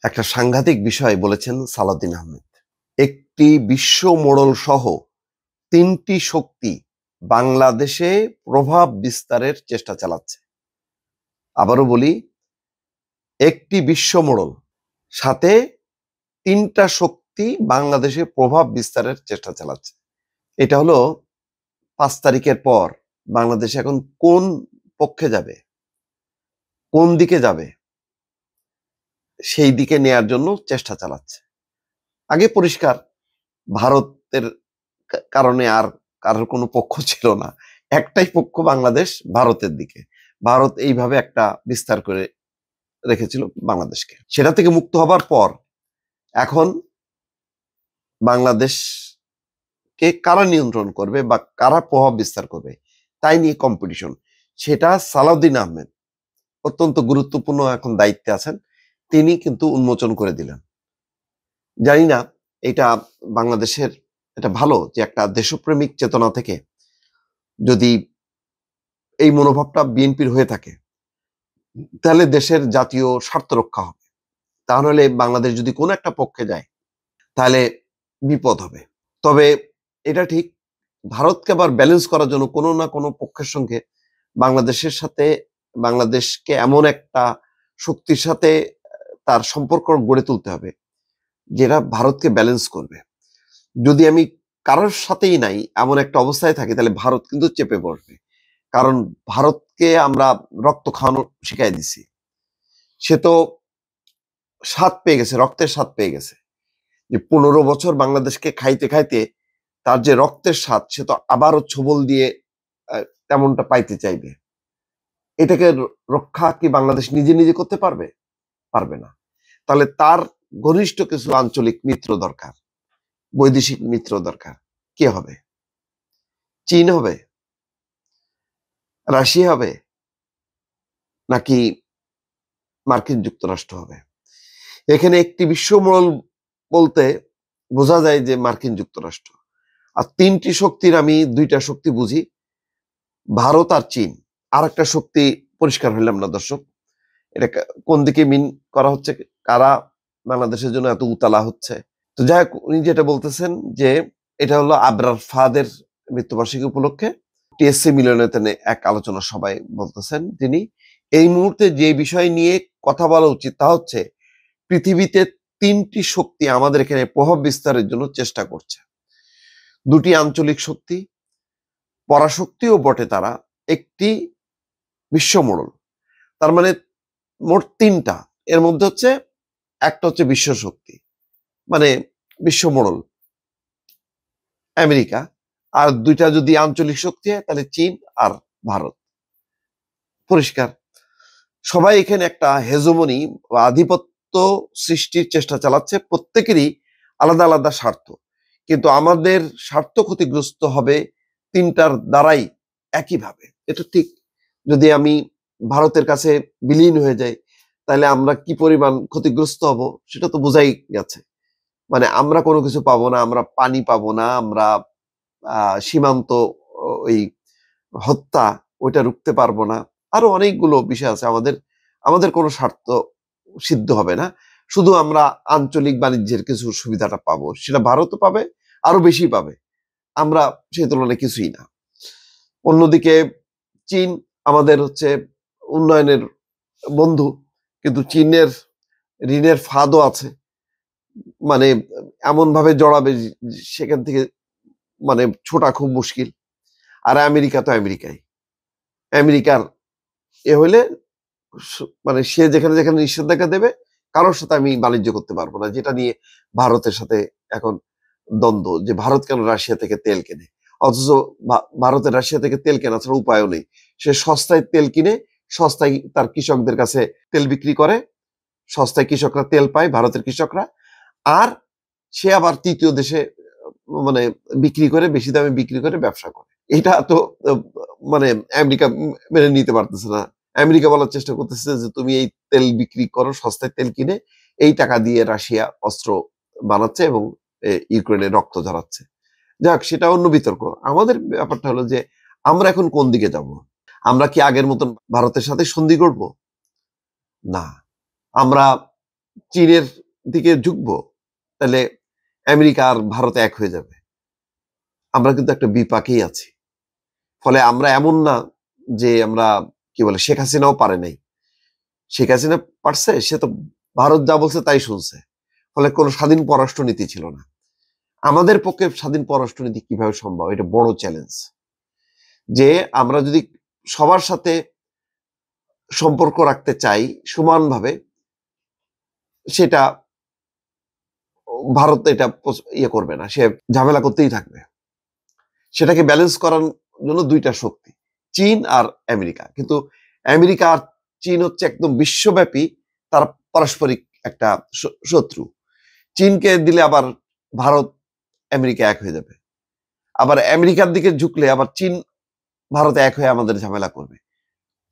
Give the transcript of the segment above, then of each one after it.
একটা সাংঘাতিক বিষয় বলেছেন সালাউদ্দিন আহমেদ। একটি বিশ্ব মোড়ল সহ ৩টি শক্তি বাংলাদেশে প্রভাব বিস্তারের চেষ্টা চালাচ্ছে। আবারও বলি, একটি বিশ্ব মোড়ল সাথে ৩টা শক্তি বাংলাদেশে প্রভাব বিস্তারের চেষ্টা চালাচ্ছে। এটা হলো ৫ তারিখের পর বাংলাদেশ এখন কোন পক্ষে যাবে, কোন দিকে যাবে, সেই দিকে নেয়ার জন্য চেষ্টা চালাচ্ছে। আগে পরিষ্কার, ভারতের কারণে আর কারোর কোনো পক্ষ ছিল না, একটাই পক্ষ, বাংলাদেশ ভারতের দিকে। ভারত এইভাবে একটা বিস্তার করে রেখেছিল বাংলাদেশকে। সেটা থেকে মুক্ত হবার পর এখন বাংলাদেশকে কারা নিয়ন্ত্রণ করবে বা কারা প্রভাব বিস্তার করবে তাই নিয়ে কম্পিটিশন। সেটা সালাউদ্দিন আহমেদ অত্যন্ত গুরুত্বপূর্ণ এখন দায়িত্বে আছেন, তিনি কিন্তু উন্মোচন করে দিলেন। জানি না এটা বাংলাদেশের, এটা ভালো যে একটা দেশপ্রেমিক চেতনা থেকে যদি এই মনোভাবটা বিএনপির হয়ে থাকে তাহলে দেশের জাতীয় স্বার্থ রক্ষা হবে। তাহলে বাংলাদেশ যদি কোনো একটা পক্ষে যায় তাহলে বিপদ হবে। তবে এটা ঠিক, ভারতকে আবার ব্যালেন্স করার জন্য কোনো না কোনো পক্ষের সঙ্গে বাংলাদেশের সাথে, বাংলাদেশকে এমন একটা শক্তির সাথে তার সম্পর্ক গড়ে তুলতে হবে যেটা ভারতকে ব্যালেন্স করবে। যদি আমি কারোর সাথেই নাই এমন একটা অবস্থায় থাকি তাহলে ভারত কিন্তু চেপে পড়বে। কারণ ভারতকে আমরা রক্ত খাওয়ানো শিখাই দিছি। সে তো স্বাদ পেয়ে গেছে, রক্তের স্বাদ পেয়ে গেছে। যে ১৫ বছর বাংলাদেশকে খাইতে খাইতে তার যে রক্তের স্বাদ, সে তো আবারও ছোবল দিয়ে তেমনটা পাইতে চাইবে। এটাকে রক্ষা কি বাংলাদেশ নিজে নিজে করতে পারবে? পারবে না। তাহলে তার ঘনিষ্ঠ কিছু আঞ্চলিক মিত্র দরকার, বৈদেশিক মিত্র দরকার। কে হবে? চীন হবে, রাশিয়া হবে, নাকি মার্কিন যুক্তরাষ্ট্র হবে? এখানে একটি বিশ্ব মোড়ল বলতে বোঝা যায় যে মার্কিন যুক্তরাষ্ট্র। আর ৩টি শক্তির আমি ২টা শক্তি বুঝি, ভারত আর চীন। আর একটা শক্তি পরিষ্কার হইলাম না দর্শক, এটা কোন দিকে মিন করা হচ্ছে, কারা বাংলাদেশের জন্য এত উতালা হচ্ছে। তো যাই হোক, উনি যেটা বলতেছেন যে এটা হলো আবরার ফাহাদের মৃত্যুবার্ষিকী উপলক্ষে টিএসসি মিলনায়তনে এক আলোচনা সভায় বলতেছেন তিনি, এই মুহূর্তে যে বিষয় নিয়ে কথা বলা উচিত তা হচ্ছে পৃথিবীতে ৩টি শক্তি আমাদের এখানে প্রভাব বিস্তারের জন্য চেষ্টা করছে। ২টি আঞ্চলিক শক্তি, পরাশক্তিও বটে তারা, একটি বিশ্ব মোড়ল। তার মানে মোট ৩টা। এর মধ্যে হচ্ছে একটা হচ্ছে বিশ্ব শক্তি, মানে বিশ্ব মোড়ল আমেরিকা, আর ২টা যদি আঞ্চলিক শক্তি হয় তাহলে চীন আর ভারত। পরিষ্কার, সবাই এখানে একটা হেজমনি বা আধিপত্য সৃষ্টির চেষ্টা চালাচ্ছে, প্রত্যেকেরই আলাদা আলাদা স্বার্থ। কিন্তু আমাদের স্বার্থ ক্ষতিগ্রস্ত হবে ৩টার দ্বারাই একইভাবে। এটা ঠিক। যদি আমি ভারতের কাছে বিলীন হয়ে যাই তাহলে আমরা কি পরিমাণ ক্ষতিগ্রস্ত হব সেটা তো বোঝাই গেছে। মানে আমরা কোনো কিছু পাবো না, আমরা পানি পাবো না, আমরা সীমান্ত ওই হত্যা ওইটা রুখতে পারবো না। আরো অনেকগুলো বিষয় আছে, আমাদের আমাদের কোনো স্বার্থ সিদ্ধ হবে না। শুধু আমরা আঞ্চলিক বাণিজ্যের কিছু সুবিধাটা পাবো, সেটা ভারতও পাবে, আরো বেশি পাবে। আমরা সেই তুলনায় কিছুই না। অন্যদিকে চীন আমাদের হচ্ছে উন্নয়নের বন্ধু, কিন্তু চীনের ঋণের ফাঁদও আছে। মানে এমন ভাবে জড়াবে সেখান থেকে মানে ছোটা খুব মুশকিল। আর আমেরিকা তো আমেরিকাই, আমেরিকার এ হইলে মানে সে যেখানে যেখানে নিষেধাজ্ঞা দেবে কারোর সাথে আমি বাণিজ্য করতে পারবো না। যেটা নিয়ে ভারতের সাথে এখন দ্বন্দ্ব, যে ভারত কেন রাশিয়া থেকে তেল কেনে, অথচ ভারতের রাশিয়া থেকে তেল কেনা ছাড়া উপায়ও নেই। সে সস্তায় তেল কিনে সস্তায় তার কৃষকদের কাছে তেল বিক্রি করে, সস্তায় কৃষকরা তেল পায়, ভারতের কৃষকরা। আর সে আবার তৃতীয় দেশে মানে বিক্রি করে, বেশি দামে বিক্রি করে ব্যবসা করে। এটা তো মানে আমেরিকা মেনে নিতে পারতেছে না। আমেরিকা বলার চেষ্টা করতেছে যে তুমি এই তেল বিক্রি করো, সস্তায় তেল কিনে এই টাকা দিয়ে রাশিয়া অস্ত্র বানাচ্ছে এবং ইউক্রেনে রক্ত ঝরাচ্ছে। যাক, সেটা অন্য বিতর্ক। আমাদের ব্যাপারটা হলো যে আমরা এখন কোন দিকে যাব? আমরা কি আগের মতন ভারতের সাথে সন্ধি করব? না, আমরা চীনের দিকে ঝুঁকবো, তাহলে আমেরিকা আর ভারত এক হয়ে যাবে। আমরা কিন্তু একটা বিপাকেই আছি। ফলে আমরা এমন না যে আমরা কি বলে, শেখ হাসিনাও পারে নাই। শেখ হাসিনা পারছে, সে তো ভারত যা বলছে তাই শুনছে। ফলে কোনো স্বাধীন পররাষ্ট্রনীতি ছিল না। আমাদের পক্ষে স্বাধীন পররাষ্ট্রনীতি কিভাবে সম্ভব? এটা বড় চ্যালেঞ্জ। যে আমরা যদি সবার সাথে সম্পর্ক রাখতে চাই সমানভাবে, সেটা ভারত এটা ইয়ে করবে না, সে ঝামেলা করতেই থাকবে। সেটাকে ব্যালেন্স করার জন্য দুইটা শক্তি, চীন আর আমেরিকা। কিন্তু আমেরিকা আর চীন হচ্ছে একদম বিশ্বব্যাপী, তার পারস্পরিক একটা শত্রু। চীনকে দিলে আবার ভারত আমেরিকা এক হয়ে যাবে, আবার আমেরিকার দিকে ঝুঁকলে আবার চীন ভারত এক হয়ে আমাদের ঝামেলা করবে।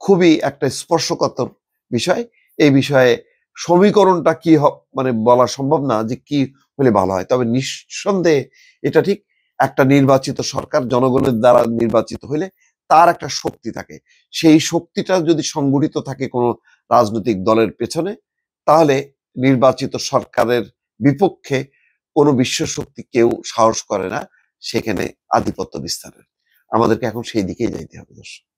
খুবই একটা স্পর্শকাতর বিষয়। এই বিষয়ে সমীকরণটা কি মানে বলা সম্ভব না যে কি হলে ভালো হয়। তবে নিঃসন্দেহে এটা ঠিক, একটা নির্বাচিত সরকার জনগণের দ্বারা নির্বাচিত হইলে তার একটা শক্তি থাকে। সেই শক্তিটা যদি সংগঠিত থাকে কোনো রাজনৈতিক দলের পেছনে, তাহলে নির্বাচিত সরকারের বিপক্ষে কোনো বিশ্ব শক্তি কেউ সাহস করে না সেখানে আধিপত্য বিস্তারের। আমাদেরকে এখন সেই দিকেই যাইতে হবে। দর্শক।